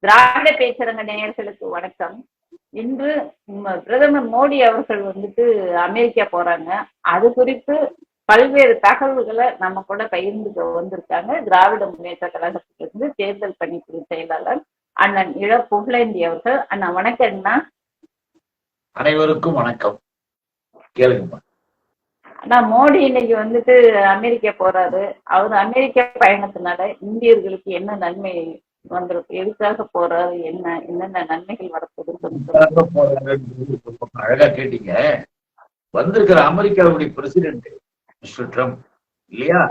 திராவிட பேசுறங்க நேயர்களுக்கு வணக்கம். இன்று பிரதமர் மோடி அவர்கள் வந்துட்டு அமெரிக்கா போறாங்க. அது குறித்து பல்வேறு தகவல்களை நம்ம கூட பகிர்ந்து வந்திருக்காங்க. திராவிட முன்னேற்ற கழகத்திலிருந்து தேர்தல் பணிக்குழு செயலாளர் அண்ணன் இள புகழேந்தி அவர்கள். அண்ணா வணக்கம்ண்ணா. அனைவருக்கும் வணக்கம். கேளுங்கம்மா. ஆனா மோடி இன்னைக்கு வந்துட்டு அமெரிக்கா போறாரு. அவர் அமெரிக்கா பயணத்தினால இந்தியர்களுக்கு என்ன நன்மை வந்திருக்கு, எதுக்காக போறாரு, என்னென்ன நன்மைகள் வரப்போகுது? அழகா கேட்டீங்க. வந்திருக்கிற அமெரிக்காவுடைய பிரசிடென்ட் மிஸ்டர் ட்ரம்ப் இல்லையா?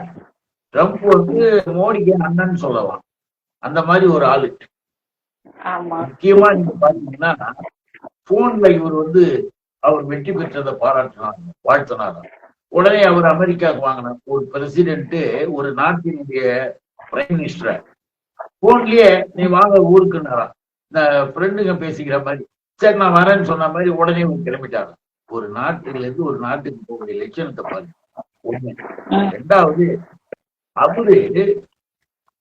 ட்ரம்ப் வந்து மோடிக்கு அண்ணன் சொல்லலாம். அந்த மாதிரி ஒரு ஆளு. முக்கியமா நீங்க பாத்தீங்கன்னா போன்ல இவர் வந்து அவர் வெற்றி பெற்றதை பாராட்டினார், வாழ்த்தினார். உடனே அவர் அமெரிக்காவுக்கு வாங்கினார். ஒரு பிரசிடென்ட் ஒரு நாட்டினுடைய பிரைம் மினிஸ்டரை போன்லயே நீ வாங்க ஊருக்குன்னாராம். இந்த ஃப்ரெண்டுங்க பேசிக்கிற மாதிரி, சரி நான் வரேன்னு சொன்ன மாதிரி உடனே கிளம்பிட்டாங்க. ஒரு நாட்டுல இருந்து ஒரு நாட்டுக்கு போகக்கூடிய லட்சணத்தை பாருங்க. ஒண்ணு. ரெண்டாவது, அவரு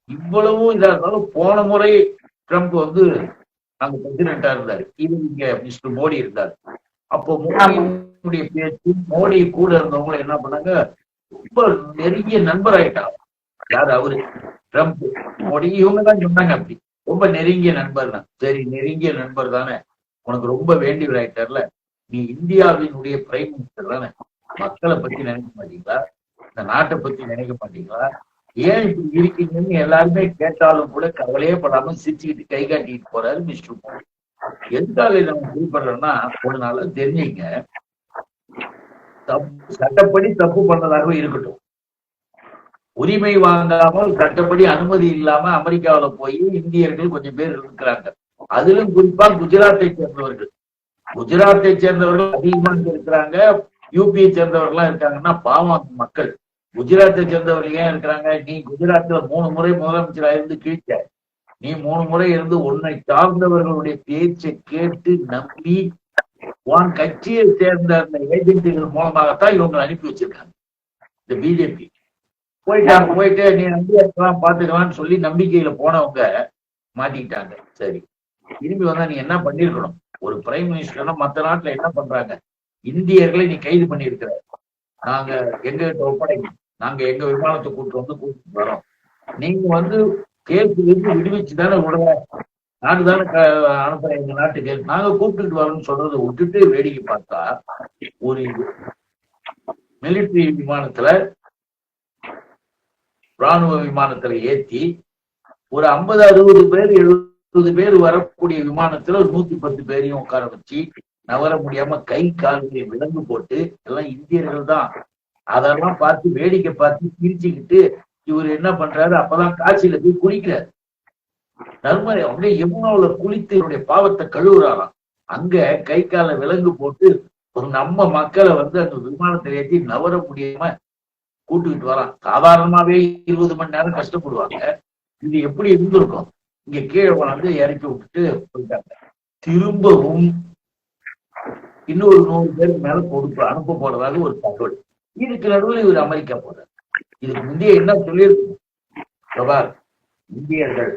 இவ்வளவும் இதா இருந்தாலும் போன முறை ட்ரம்ப் வந்து அங்க பிரசிடென்டா இருந்தாரு, இது இங்க மிஸ்டர் மோடி இருந்தாரு. அப்போ மோடியுடைய பேச்சு, மோடி கூட இருந்தவங்க என்ன பண்ணாங்க, ரொம்ப நெருங்கிய நண்பர் ஆயிட்டாங்க. யாரு? அவரு ட்ரம்ப் மோடி இவங்கதான் சொன்னாங்க அப்படி ரொம்ப நெருங்கிய நண்பர் தான். சரி, நெருங்கிய நண்பர் தானே, உனக்கு ரொம்ப வேண்டியவர் ஆயிட்டார்ல, நீ இந்தியாவினுடைய பிரைம் மினிஸ்டர் தானே, மக்களை பத்தி நினைக்க மாட்டீங்களா, இந்த நாட்டை பத்தி நினைக்க மாட்டீங்களா, ஏன் இப்படி இருக்கீங்கன்னு எல்லாருமே கேட்டாலும் கூட கவலையே படாம சிரிச்சுக்கிட்டு கை காட்டிட்டு போறாரு மிஸ்டர் மோடி. எதுக்காக நம்ம குறிப்பிடுறோம்னா, ஒரு நாள் தெரிஞ்சுங்க, சட்டப்படி தப்பு பண்ணதாகவே இருக்கட்டும், உரிமை வாங்காமல் சட்டப்படி அனுமதி இல்லாம அமெரிக்காவில போய் இந்தியர்கள் கொஞ்சம் பேர் இருக்கிறாங்க. அதிலும் குறிப்பா குஜராத்தை சேர்ந்தவர்கள், குஜராத்தை சேர்ந்தவர்கள் அதிகமா இருக்கிறாங்க. யூபியை சேர்ந்தவர்கள்லாம் இருக்காங்கன்னா பாவம் மக்கள். குஜராத்தை சேர்ந்தவர்கள் ஏன் இருக்கிறாங்க? நீ குஜராத்ல 3 முறை முதலமைச்சரா இருந்து கிழிச்ச, நீ 3 முறை இருந்து உன்னை சார்ந்தவர்களுடைய பேச்சை கேட்டு நம்பி உன் கட்சியை சேர்ந்த அந்த ஏஜென்ட்டுகள் மூலமாகத்தான் இவங்க அனுப்பி வச்சிருக்காங்க. இந்த பிஜேபி போயிட்டு நீ நம்பிக்கலாம் பாத்துக்கலாம்னு சொல்லி நம்பிக்கையில போனவங்க மாட்டிக்கிட்டாங்க. சரி, திரும்பி வந்தா நீ என்ன பண்ணிருக்கணும்? ஒரு பிரைம் மினிஸ்டர்னா மத்த நாட்டுல என்ன பண்றாங்க, இந்தியர்களை நீ கைது பண்ணிருக்கிற, நாங்க எங்க கிட்ட ஒப்படைக்கணும், நாங்க எங்க விமானத்தை கூட்டிட்டு வரோம், நீங்க வந்து கேஸுல இருந்து விடுவிச்சு தானே விடுற, நாடு தானே அனுப்புறேன் எங்க நாட்டுக்கு, நாங்க கூப்பிட்டுட்டு வரோம்னு சொல்றதை விட்டுட்டு வேடிக்கை பார்த்தா, ஒரு மிலிட்டரி விமானத்துல, ராணுவ விமானத்துல ஏத்தி ஒரு 50-60 பேர் 70 பேர் வரக்கூடிய விமானத்துல ஒரு 110 பேரையும் உட்கார வச்சு நவர முடியாம கை கால்களை விலங்கு போட்டு, எல்லாம் இந்தியர்கள் தான், அதெல்லாம் பார்த்து வேடிக்கை பார்த்து சிரிச்சுக்கிட்டு இவர் என்ன பண்றாரு, அப்பதான் காட்சியில போய் குளிக்கிறாரு. நர்மதை அப்படியே யமுனாவுல குளித்து என்னுடைய பாவத்தை கழுவுறாராம். அங்க கை கால விலங்கு போட்டு ஒரு நம்ம மக்களை வந்து அந்த விமானத்தை ஏற்றி நவர முடியாம கூட்டுக்கிட்டு வரான். சாதாரணமாவே 20 மணி நேரம் கஷ்டப்படுவாங்க, இது எப்படி இருந்திருக்கும்? இங்க கீழே வந்து இறக்கி விட்டுட்டு போயிட்டாங்க. திரும்பவும் இன்னொரு 100 பேருக்கு மேல அனுப்ப போறதாக ஒரு தகவல். இதுக்கு நடுவில் இவர் அமெரிக்கா போறார். இதுக்கு முந்தைய என்ன சொல்லியிருக்கணும், பிரபார், இந்தியர்கள்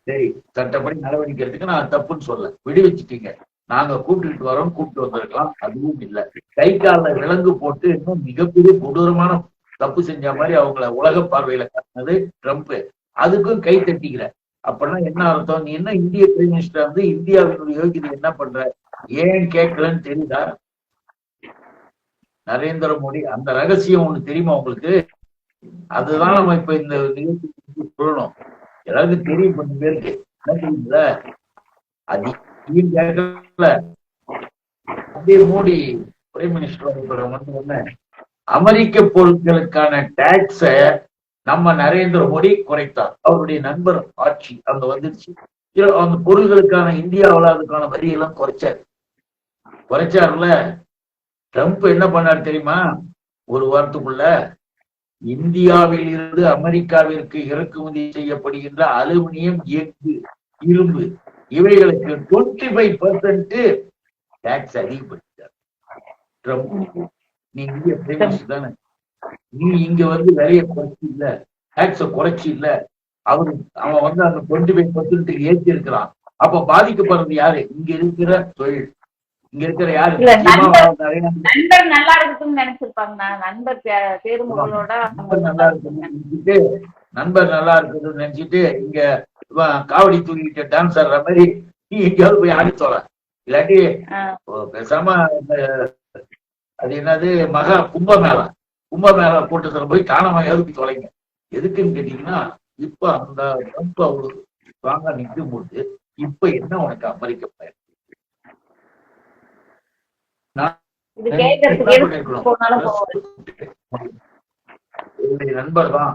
சரி சட்டப்படி நடவடிக்கை எடுத்துக்க, நான் தப்புன்னு சொல்ல, விடுவிச்சிட்டீங்க, நாங்க கூப்பிட்டு வரோம், கூப்பிட்டு வந்திருக்கலாம், அதுவும் இல்லை. கை கால விலங்கு போட்டு இன்னும் மிகப்பெரிய கொடூரமான தப்பு செஞ்ச மாதிரி அவங்கள உலக பார்வையில காட்டினது ட்ரம்ப். அதுக்கும் கை தட்டிக்கிற. அப்படின்னா என்ன அர்த்தம்? நீ என்ன இந்திய பிரைம் மினிஸ்டர் வந்து இந்தியாவினுடைய யோகிதை என்ன பண்ற, ஏன் கேட்கலன்னு தெரியுதா நரேந்திர மோடி? அந்த ரகசியம் ஒண்ணு தெரியுமா உங்களுக்கு? அதுதான் நம்ம இப்ப இந்த நிகழ்ச்சி சொல்லணும். எல்லாருக்கும் தெரியும், கொஞ்சம் பேருக்கு என்ன தெரியுதுல, அது கேட்கல. அப்படியே மோடி பிரைம் மினிஸ்டர் வந்து அமெரிக்க பொருட்களுக்கான டாக்ஸ நம்ம நரேந்திர மோடி குறைத்தார். அவருடைய நண்பர் ஆட்சி அங்க வந்துருச்சு. அந்த பொருள்களுக்கான இந்தியாவில் அதுக்கான வரியெல்லாம் குறைச்சாருல. ட்ரம்ப் என்ன பண்ணார் தெரியுமா? ஒரு வாரத்துக்குள்ள இந்தியாவில் இருந்து அமெரிக்காவிற்கு இறக்குமதி செய்யப்படுகின்ற அலுமினியம், எஃகு, இரும்பு இவைகளுக்கு 25% டாக்ஸ் அதிகப்படுத்தார் ட்ரம்ப். நீ இந்திய பிரைம் மினிஸ்டர் தானே, நீ இங்க வந்து விலையை குறைச்சி இல்ல, டாக்ஸ குறைச்சி இல்ல, அவரு அவன் வந்து அந்த 25% ஏற்றி இருக்கிறான். அப்ப பாதிக்கப்படுறது யாரு? இங்க இருக்கிற தொழில், இங்க இருக்கிற யாரு? நண்பர் நல்லா இருக்குன்னு நினைச்சிருப்பாங்க. நண்பர் பேரும்புகளோட நண்பர் நல்லா இருக்குன்னு நினைச்சிட்டு இங்க காவடி தூக்கிட்டு டான்ஸ் ஆடுற மாதிரி நீ எங்கேயாவது போய் ஆடி தோல. இல்லாட்டி பேசாம அது என்னது கும்பமேளா கூட்டத்துல போய் காணாம எதுக்கு தொலைங்க. எதுக்குன்னு கேட்டீங்கன்னா, இப்ப அந்த ட்ரம்ப் அவரு ஸ்ட்ராங்கா நிற்கும் போது இப்ப என்ன உனக்கு அமெரிக்க பயன்? நண்பர் தான்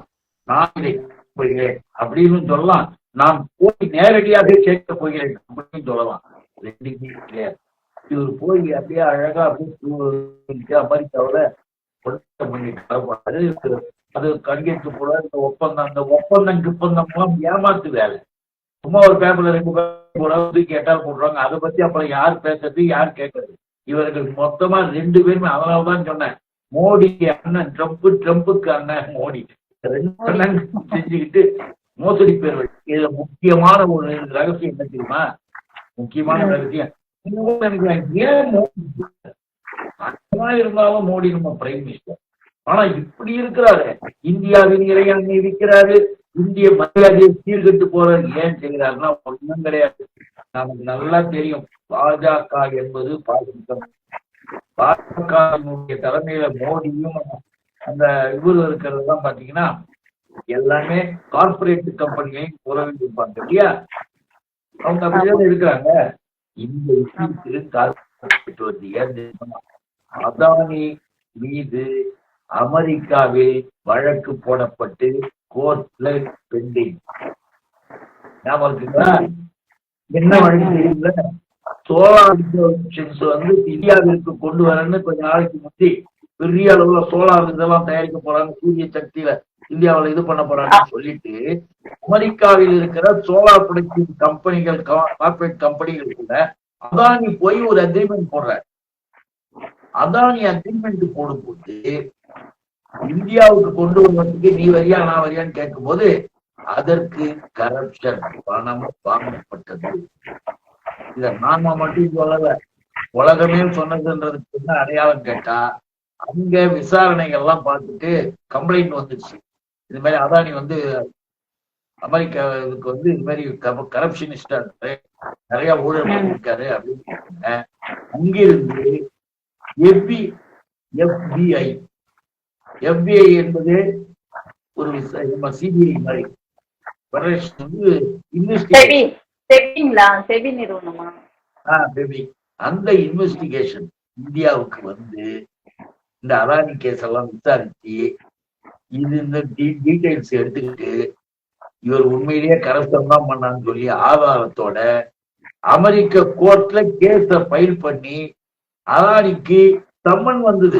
நான் இதை போகிறேன் அப்படின்னு சொல்லலாம். நான் போய் நேரடியாக கேட்க போகிறேன் அப்படின்னு சொல்லலாம். இவர் போய் அப்படியே அழகா அப்படியே அமெரிக்காவில பண்ணிட்டு அது கையெழுத்து போல இந்த ஒப்பந்தம், அந்த ஒப்பந்தம் ஏமாத்து வேலை. சும்மா ஒரு பேப்பர்ல 2 பேர் போல கேட்டால் போடுறாங்க. அதை பத்தி அப்புறம் யார் பேசுறது, யார் கேட்கறது? இவர்கள் மொத்தமா 2 பேருமே. அதனாலதான் சொன்னேன், மோடி அண்ணன் ட்ரம்புக்கு அண்ணன் மோடி 2 அண்ணன் செஞ்சுக்கிட்டு மோசடி பேர்கள். இதுல முக்கியமான ஒரு ரகசியம் என்ன தெரியுமா? முக்கியமான ரகசியம் ஏன் இருந்தாலும் மோடி நம்ம பிரைம் மினிஸ்டர். ஆனா இப்படி இருக்கிறாரு, இந்தியாவின் இறையாண்மை விற்கிறாரு, இந்திய மரியாதையை சீர்கட்டு போறாரு. ஏன் செய்கிறாருன்னா ஒண்ணும் கிடையாது. நமக்கு நல்லா தெரியும், பாஜக என்பது பாகிஸ்தான். பாஜகவினுடைய தலைமையில மோடியும் அந்த இவரு இருக்கிறது பாத்தீங்கன்னா எல்லாமே கார்பரேட் கம்பெனிகளையும் உறவு இருப்பாங்க இல்லையா? அவங்க அப்படிதான் இருக்கிறாங்க. இந்த விஷயத்திற்கு கார்பரேட் வந்து அதானி மீது அமெரிக்காவில் வழக்கு போடப்பட்டு கோர்ட்ல பெண்டிங். ஞாபகம் இருக்குங்களா? என்ன வழக்கு தெரியல, சோலார் வந்து இந்தியாவிற்கு கொண்டு வரன்னு கொஞ்ச நாளைக்கு முந்தி பெரிய அளவுல சோலார் இதெல்லாம் தயாரிக்க போறாங்க, சூரிய சக்தியில இந்தியாவில் இது பண்ண போறாங்கன்னு சொல்லிட்டு அமெரிக்காவில் இருக்கிற சோலார் ப்ரொடக்ஷன் கம்பெனிகள், கார்பரேட் கம்பெனிகள் கூட அதானி போய் ஒரு அக்ரிமெண்ட் போடுறாரு. அதானி அக்ரிமெண்ட் போடும்போது இந்தியாவுக்கு கொண்டு வருவதற்கு நீ வரியா நான் வரியான்னு கேட்கும் போது அதற்கு கரப்ஷன், பணம் வாங்கப்பட்டது. இத நாம மட்டும் சொல்லல, உலகமே சொன்னதுன்றதுக்கு என்ன அடையாளம் கேட்டா, அங்க விசாரணைகள்லாம் பார்த்துட்டு கம்ப்ளைண்ட் வந்துச்சு. இது மாதிரி அதானி வந்து அமெரிக்காவுக்கு வந்து இது மாதிரி கரப்ஷனிஸ்டா இருக்காரு, நிறைய ஊழல் பண்ணிருக்காரு அப்படின்னு. அங்கிருந்து FBI என்பது ஒரு சிபிஐ மாதிரி அந்த இன்வெஸ்டிகேஷன் இந்தியாவுக்கு வந்து இந்த அதானி கேஸ் எல்லாம் விசாரிச்சு இது இந்த டீடைல்ஸ் எடுத்துக்கிட்டு இவர் உண்மையிலேயே கரப்ஷன் தான் பண்ணான்னு சொல்லி ஆதாரத்தோட அமெரிக்க கோர்ட்ல கேஸ ஃபைல் பண்ணி அதானிக்கு சம்மன் வந்தது.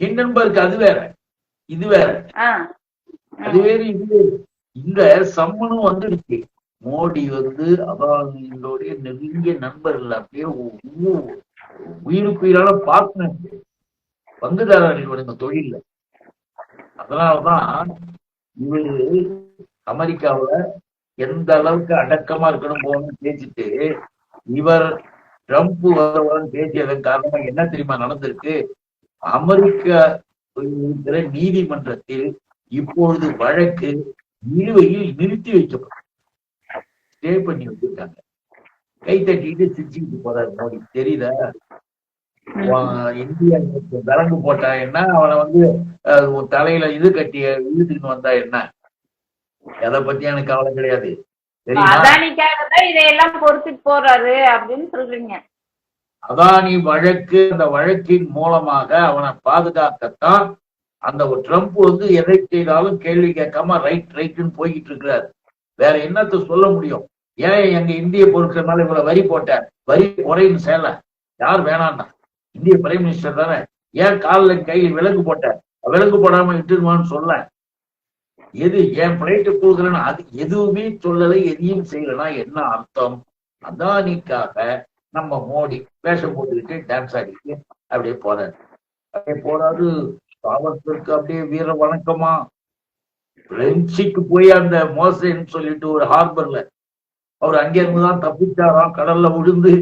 ஹிண்டன்பர்க் அது வேற, இது வேற, அது வேறு, இது வேறு. இந்த சம்மனும் வந்துடுச்சு. மோடி வந்து அதானியோடைய நெருங்கிய நண்பர்கள், அப்படியே உயிருக்குயிரால பார்ட்னர் வந்துட்டாரு இந்த தொழில. அதனாலதான் இவரு அமெரிக்காவில எந்த அளவுக்கு அடக்கமா இருக்கணும் போகணும்னு பேசிட்டு இவர் ட்ரம்ப் வரவன் பேசியதன் காரணமா என்ன தெரியுமா நடந்திருக்கு? அமெரிக்கா இருக்கிற நீதிமன்றத்தில் இப்பொழுது வழக்கு நிலுவையில் நிறுத்தி வைக்கப்படும், ஸ்டே பண்ணி வச்சிருக்காங்க. கை தட்டிட்டு சிரிச்சுக்கிட்டு போறாரு மோடி. தெரியுதா? இந்தியா விலங்கு போட்டா என்ன, அவனை வந்து தலையில இது கட்டி இழுத்துக்கிட்டு வந்தா என்ன, எதை பத்தி எனக்கு கவலை கிடையாது. இதையெல்லாம் பொறுத்துட்டு போறாரு அப்படின்னு சொல்றீங்க. அதானி வழக்கு, அந்த வழக்கின் மூலமாக அவனை பாதுகாக்கத்தான் அந்த ட்ரம்ப் வந்து எதை செய்தாலும் கேள்வி கேட்காம ரைட்னு போய்கிட்டு இருக்கிறாரு. வேற என்னத்த சொல்ல முடியும்? ஏன் எங்க இந்திய பொருட்கள் மேல இவ்வளவு வரி போட்ட, வரி குறைன்னு சேல யார் வேணான்னா? இந்திய பிரைம் மினிஸ்டர் தானே. ஏன் காலில் கையில் விலங்கு போட்ட, விலங்கு போடாம இட்டுருவான்னு சொல்ல. எது என் பிளைட்டு கொடுக்குறேன்னு அது எதுவுமே சொல்லலை, எதையும் செய்யலன்னா என்ன அர்த்தம்? அதானிக்காக நம்ம மோடி வேஷம் போட்டுக்கிட்டு டான்ஸ் ஆடிட்டு அப்படியே போறாரு. அப்படியே போறாரு, சாவர்கருக்கு அப்படியே வீர வணக்கமா பிரெஞ்சுக்கு போய் அந்த மோசேன்னு சொல்லிட்டு ஒரு ஹார்பர்ல அவர் அங்கே இருந்துதான் தப்பிச்சாராம், கடல்ல விழுந்து.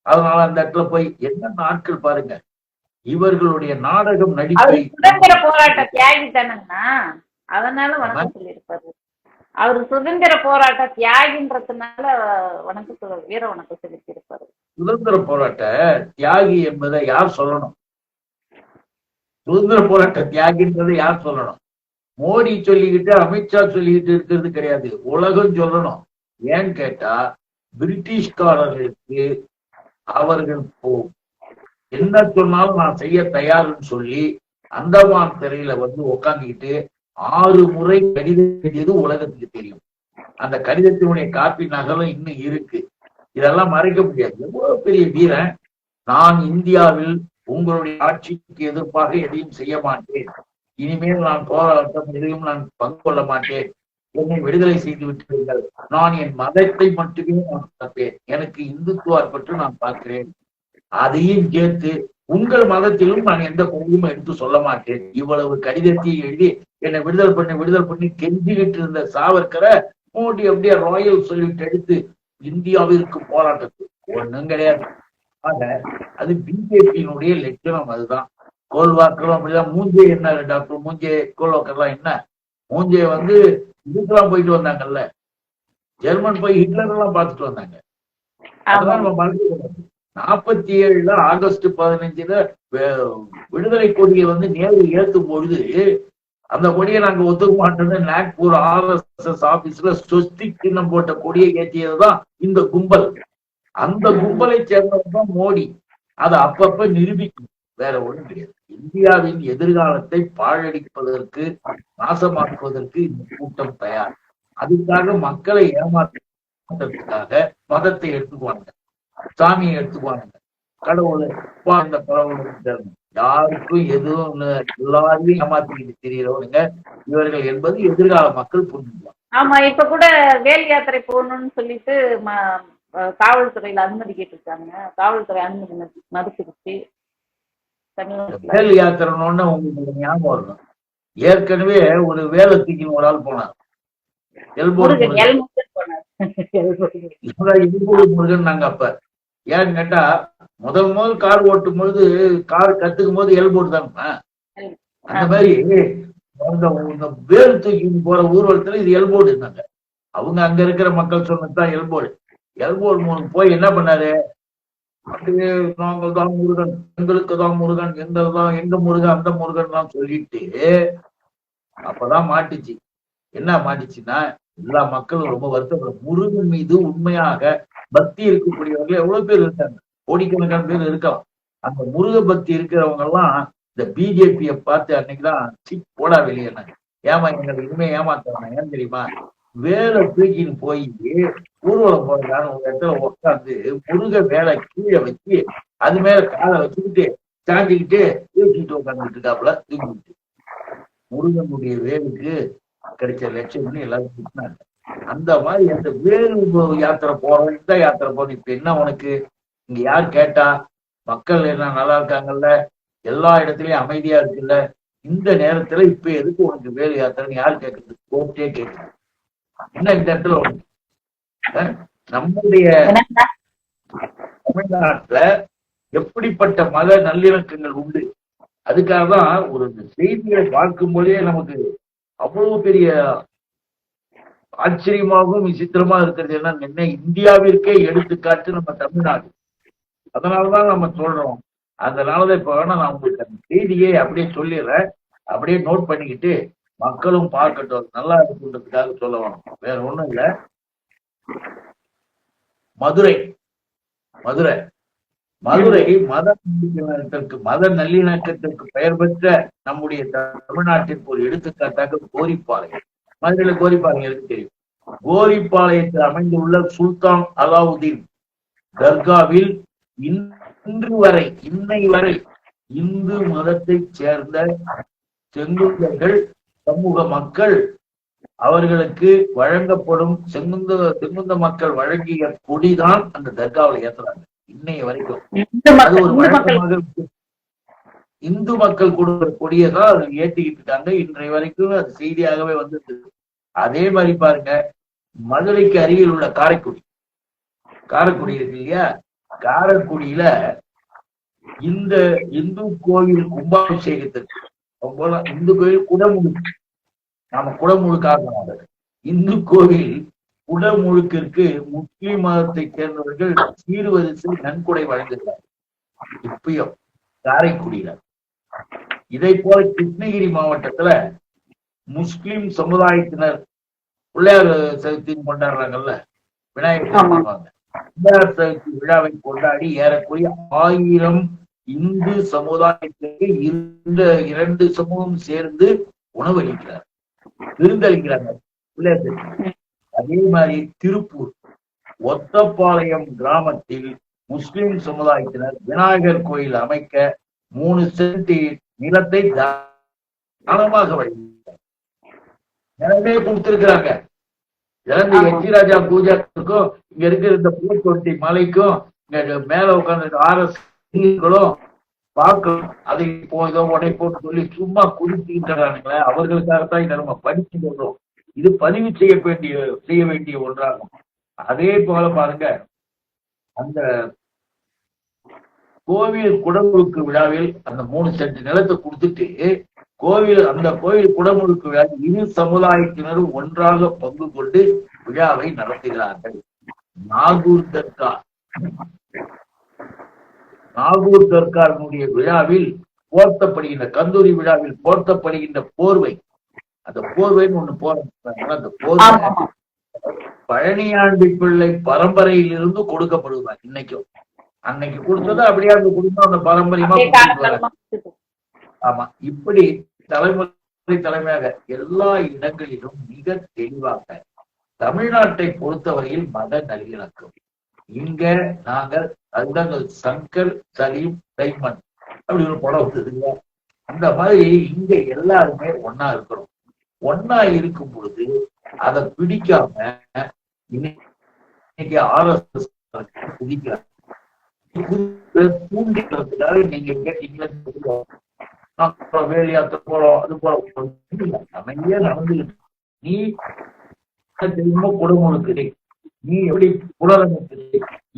அதனால அந்த இடத்துல போய் என்ன நாட்கள் பாருங்க. இவர்களுடைய நாடகம் நடிப்பை சுதந்திர போராட்ட தியாகி தானங்கண்ணா, அதனால வணக்கம் சொல்லியிருப்பாரு. அவரு சுதந்திர போராட்ட தியாகின்றதுனால வணக்கம் வீர வணக்கம் செலுத்தியிருப்பாரு. சுதந்திர போராட்ட தியாகி என்பதை யார் சொல்லணும்? சுதந்திர போராட்ட தியாகின்றதை யார் சொல்லணும்? மோடி சொல்லிக்கிட்டு அமித்ஷா சொல்லிக்கிட்டு இருக்கிறது கிடையாது, உலகம் சொல்லணும். ஏன்னு கேட்டா பிரிட்டிஷ்காரர்களுக்கு அவர்கள் என்ன சொன்னாலும் நான் செய்ய தயார்னு சொல்லி அந்தமான் திரையில உக்காந்துக்கிட்டு 6 முறை கடிதம் எழுதியது உலகத்துக்கு தெரியும். அந்த கடிதத்தினுடைய காப்பி நகலும் இன்னும் இருக்கு. இதெல்லாம் மறைக்க முடியாது. எவ்வளவு பெரிய வீரன். நான் இந்தியாவில் உங்களுடைய ஆட்சிக்கு எதிர்ப்பாக எதையும் செய்ய மாட்டேன், இனிமேல் நான் போராட்டம் எதையும் நான் பங்கு கொள்ள மாட்டேன், என்னை விடுதலை செய்து விட்டுவிடுங்கள், நான் என் மதத்தை மட்டுமே நான் பார்ப்பேன், எனக்கு இந்துத்துவா பற்றி நான் பார்க்கிறேன், அதையும் சேர்த்து உங்கள் மதத்திலும் நான் எந்த குறையும் எடுத்து சொல்ல மாட்டேன். இவ்வளவு கடிதத்தையும் எழுதி என்னை விடுதலை பண்ணி கெஞ்சிக்கிட்டு இருந்த சாவர்கரை மோடி அப்படியே ராயல் சொல்லிட்டு எடுத்து இந்தியாவிற்கு போராட்டத்துக்கு ஒண்ணும் கிடையாது. ஆக அது பிஜேபியினுடைய லட்சணம். அதுதான் கோல்வாக்கரும் அப்படிதான். மூஞ்சே என்ன டாக்டர் மூஞ்சே கோல்வாக்கர்லாம் என்ன மூஞ்சே இதுக்கெல்லாம் போயிட்டு வந்தாங்கல்ல, ஜெர்மன் போய் ஹிட்லர் எல்லாம் பார்த்துட்டு வந்தாங்க. அதெல்லாம் நம்ம மறந்து 47 ஆகஸ்ட் 15 விடுதலை கொடியை நேரு ஏத்தும் பொழுது அந்த கொடியை நாங்க ஒத்துக்க மாட்டோம்னு நாக்பூர் RSS ஆபீஸ்ல சொஸ்திக் சின்னம் போட்ட கொடியை ஏற்றியதுதான் இந்த கும்பல். அந்த கும்பலை சேர்ந்தவர்தான் மோடி. அதை அப்பப்ப நிரூபிக்கும், வேற ஒண்ணும் கிடையாது. இந்தியாவின் எதிர்காலத்தை பாழடிப்பதற்கு, நாசமாக்குவதற்கு இந்த கூட்டம் தயார். அதுக்காக மக்களை ஏமாற்றுவதற்காக மதத்தை எடுத்துக்குவாங்க, சாமியை எடுத்துக்குவாங்க, கடவுளை இந்த பரவல் யாருக்கும் எதுவும் எல்லாரையும் ஏமாத்திக்கிட்டு தெரியறவனுங்க இவர்கள் என்பது எதிர்கால மக்கள் புரிஞ்சுக்கலாம். ஆமா, இப்ப கூட வேல் யாத்திரை போகணும்னு சொல்லிட்டு காவல்துறையில அனுமதி கேட்டிருக்காங்க. காவல்துறை அனுமதி மறுத்துருச்சு. வேல் யாத்திரைன்னு உங்களுக்கு ஞாபகம் வரணும், ஏற்கனவே ஒரு வேலை தூக்கின்னு ஒரு ஆள் போனார், முருகன். நாங்க அப்ப ஏன்னு கேட்டா முதல் கார் ஓட்டும் பொழுது, கார் கத்துக்கும் போது எல்போர்டு தாங்க. அந்த மாதிரி வேல் தூக்கின்னு போற ஊர்வலத்துல இது எல்போர்டு இருந்தாங்க. அவங்க அங்க இருக்கிற மக்கள் சொன்னதுதான் எல்போர்டு. எல்போர்டு போய் என்ன பண்ணாரு, அப்படியே நாங்கள் தான் முருகன், எங்களுக்கு தான் முருகன், எங்க முருகன் அந்த முருகன் தான் சொல்லிட்டு அப்பதான் மாட்டுச்சு. என்ன மாட்டுச்சுன்னா, எல்லா மக்களும் ரொம்ப வருத்தப்படும். முருகன் மீது உண்மையாக பக்தி இருக்கக்கூடியவர்கள் எவ்வளவு பேர் இருக்காங்க, கோடிக்கணக்கான பேர் இருக்கலாம். அந்த முருக பக்தி இருக்கிறவங்க எல்லாம் இந்த பிஜேபியை பார்த்து அன்னைக்குதான் போடா வெளியேனாங்க. எங்களுக்கு இனிமே ஏமாத்துறாங்க. ஏன் தெரியுமா, வேலை தூக்கின்னு போய் ஊர்வலம் போறான்னு ஒரு இடத்துல உட்காந்து முருக வேலை கீழே வச்சு அது மேல காலை வச்சுக்கிட்டு சாஞ்சிக்கிட்டு தூக்கிட்டு உட்காந்துட்டு இருக்காப்புல. தூக்கிட்டு முருகனுடைய வேலுக்கு கிடைச்ச லட்சம்னு எல்லாரும் திட்டினாங்க. அந்த மாதிரி அந்த வேலு யாத்திரை போறோம், இந்த யாத்திரை போறோம். இப்ப என்ன உனக்கு இங்க யார் கேட்டா? மக்கள் என்ன நல்லா இருக்காங்கல்ல, எல்லா இடத்துலயும் அமைதியா இருக்குல்ல, இந்த நேரத்துல இப்ப எதுக்கு உனக்கு வேலு யாத்திரைன்னு யார் கேட்கறது? கோர்ட்டே கேட்குது. என்ன இந்த இடத்துல நம்முடைய தமிழ்நாட்டுல எப்படிப்பட்ட மத நல்லிணக்கங்கள் உண்டு. அதுக்காக தான் ஒரு செய்தியை பார்க்கும் போதே நமக்கு அவ்வளவு பெரிய ஆச்சரியமாகவும் விசித்திரமா இருக்கிறது. என்ன இந்தியாவிற்கே எடுத்துக்காட்டு நம்ம தமிழ்நாடு. அதனாலதான் நம்ம சொல்றோம். அதனாலதான் இப்ப வேணா நான் உங்களுக்கு அந்த செய்தியை அப்படியே சொல்லிடுறேன், அப்படியே நோட் பண்ணிக்கிட்டு மக்களும் பார்க்கட்டும், நல்லா இருக்குன்றதுக்காக சொல்ல வேணும், வேற ஒண்ணும் இல்ல. மதுரை மத நல்லிணக்கத்திற்கு பெயர் பெற்ற நம்முடைய தமிழ்நாட்டிற்கு ஒரு எடுத்துக்காட்டாக கோரிப்பாளையம். மதுரையில கோரிப்பாளையம் தெரியும். கோரிப்பாளையத்தில் அமைந்துள்ள சுல்தான் அலாவுதீன் தர்காவில் இன்னை வரை இந்து மதத்தை சேர்ந்த செங்குந்தர்கள் சமூக மக்கள் அவர்களுக்கு வழங்கப்படும் செங்குந்த மக்கள் வழங்கிய கொடிதான் அந்த தர்காவில் ஏற்றுறாங்க இன்னைய வரைக்கும். அது ஒரு வழக்கமாக இந்து மக்கள் கொடுக்கிற கொடியதான் அதை ஏற்றிக்கிட்டு இருக்காங்க. இன்றைய வரைக்கும் அது செய்தியாகவே வந்துட்டு. அதே மாதிரி பாருங்க, மதுரைக்கு அருகில் உள்ள காரைக்குடி இருக்கு இல்லையா, காரைக்குடியில இந்த இந்து கோவில் கும்பாபிஷேகத்திற்கு இந்து கோயில் குடமுழுக்கு, நாம குடமுழுக்காக இந்து கோவில் குடமுழுக்கிற்கு முஸ்லிம் மதத்தை சேர்ந்தவர்கள் சீர்வரிசை நன்கொடை வழங்குகிறார் இப்பயும் காரைக்குடியில. இதை போல கிருஷ்ணகிரி மாவட்டத்துல முஸ்லிம் சமுதாயத்தினர் பிள்ளையார் சதுர்த்தி கொண்டாடுறாங்கல்ல, விநாயகர் சதுர்த்தி, பிள்ளையார் சதுர்த்தி விழாவை கொண்டாடி ஏறக்குறைய 1000 இந்து சமுதாயத்திற்கு இரண்டு சமூகம் சேர்ந்து உணவளிக்கிறார், விருந்தளிக்கிறாங்க பிள்ளையார் சதுர்த்தி. அதே மாதிரி திருப்பூர் ஒத்தப்பாளையம் கிராமத்தில் முஸ்லிம் சமுதாயத்தினர் விநாயகர் கோயில் அமைக்க 3 சென்ட் நிலத்தை தானமாக வழங்கினார். நிலமே கொடுத்திருக்கிறாங்க. எச்சி ராஜா பூஜாக்கும் இங்க இருக்கிற இந்த பூத்தொட்டி மலைக்கும் இங்க மேல உட்கார்ந்து ஆர்எஸ்களும் பார்க்கணும். அதை போதோ உடை போட்டு சொல்லி சும்மா குறிப்பிட்டானுங்களே, அவர்களுக்காகத்தான் இதை நம்ம படிச்சு கொள்றோம். இது பதிவு செய்ய வேண்டிய ஒன்றாகும். அதே போல பாருங்க, அந்த கோவில் குடமுழுக்கு விழாவில் அந்த 3 சென்ட் நிலத்தை கொடுத்துட்டு அந்த கோவில் குடமுழுக்கு விழாவில் இரு சமுதாயத்தினரும் ஒன்றாக பங்கு கொண்டு விழாவை நடத்துகிறார்கள். நாகூர் தர்காவினுடைய விழாவில் போர்த்தப்படுகின்ற கந்தூரி விழாவில் போர்த்தப்படுகின்ற போர்வை, அந்த போர்வைன்னு ஒண்ணு போறாங்க. அந்த போர்வை பழனியாண்டி பிள்ளை பரம்பரையில் இருந்து கொடுக்கப்படுவார். இன்னைக்கும் அன்னைக்கு கொடுத்தது அப்படியே அந்த குடும்பம் அந்த பாரம்பரியமா. ஆமா, இப்படி தலைமையாக எல்லா இடங்களிலும் மிக தெளிவாக தமிழ்நாட்டை பொறுத்தவரையில் மத நல்லிணக்கம். இங்க நாங்கள் அதுதான் சங்கர் சலீம் டைமன் அப்படி ஒரு படம் வந்ததுங்க. அந்த மாதிரி இங்க எல்லாருமே ஒன்னா இருக்கிறோம். ஒன்னா இருக்கும் பொழுது அதை பிடிக்காம இன்னைக்கு RSS பிடிக்கிறாங்க. தூண்டிக்கிறதுக்காக நீங்க கேட்டீங்களா, வேலையாத்த போறோம் அது போறோம் அமைதியா நடந்துகிட்டு நீ குடமுழுக்கு நீ எப்படி புலரமைத்து.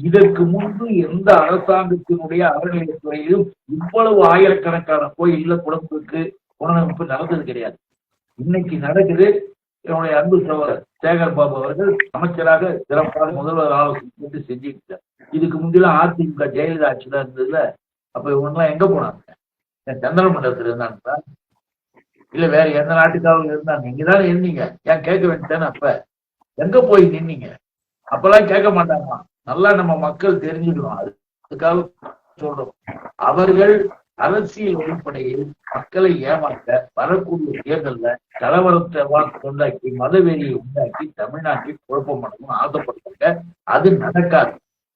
இதற்கு முன்பு எந்த அரசாங்கத்தினுடைய அறநிலையத்துறையிலும் இவ்வளவு ஆயிரக்கணக்கான கோயில்ல குடமுழுக்கு புனரமைப்பு நடந்தது கிடையாது. இன்னைக்கு நடக்குது. என்னுடைய அன்பு சகோதரர் சேகர் பாபு அவர்கள் அமைச்சராக சிறப்பாக முதல்வர் ஆலோசனை செஞ்சுட்டு. இதுக்கு முந்திலாம் அதிமுக ஜெயலலிதா ஆட்சிதான் இருந்ததுல, அப்ப இவங்கெல்லாம் எங்க போனாங்க? சந்திரமண்டலத்துல இருந்தாங்க, இல்ல வேற எந்த நாட்டுக்காரங்க இருந்தாங்க? இங்கதானே இருந்தீங்க, ஏன் கேட்க வேண்டியதானே? அப்ப எங்க போய் நின்னீங்க? அப்பெல்லாம் கேட்க மாட்டாங்க. நல்லா நம்ம மக்கள் தெரிஞ்சுக்கணும். அதுக்காக சொல்றோம். அவர்கள் அரசியல் அடிப்படையில் மக்களை ஏமாற்ற வரக்கூடிய தேர்தல்ல கலவரத்தை உண்டாக்கி மதவெறியை உண்டாக்கி தமிழ்நாட்டில் குழப்பம் பண்ணணும் ஆசைப்படுறாங்க. அது நடக்காது.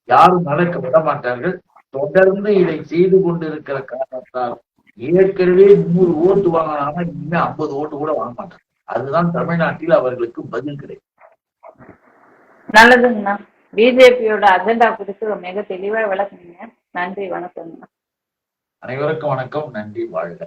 யாரும் நடக்க விட மாட்டார்கள். தொடர்ந்து இதை செய்து கொண்டிருக்கிற காரணத்தால் ஏற்கனவே 100 ஓட்டு வாங்கினாங்க, இனிமே 50 ஓட்டு கூட வாங்க மாட்டாங்க. அதுதான் தமிழ்நாட்டில் அவர்களுக்கு பதில் கிடைக்கும். நல்லதுங்கண்ணா. பிஜேபியோட அஜெண்டா குறித்து மிக தெளிவா விளக்குனீங்க. நன்றி, வணக்கம்ண்ணா. அனைவருக்கும் வணக்கம். நன்றி, வாழ்க.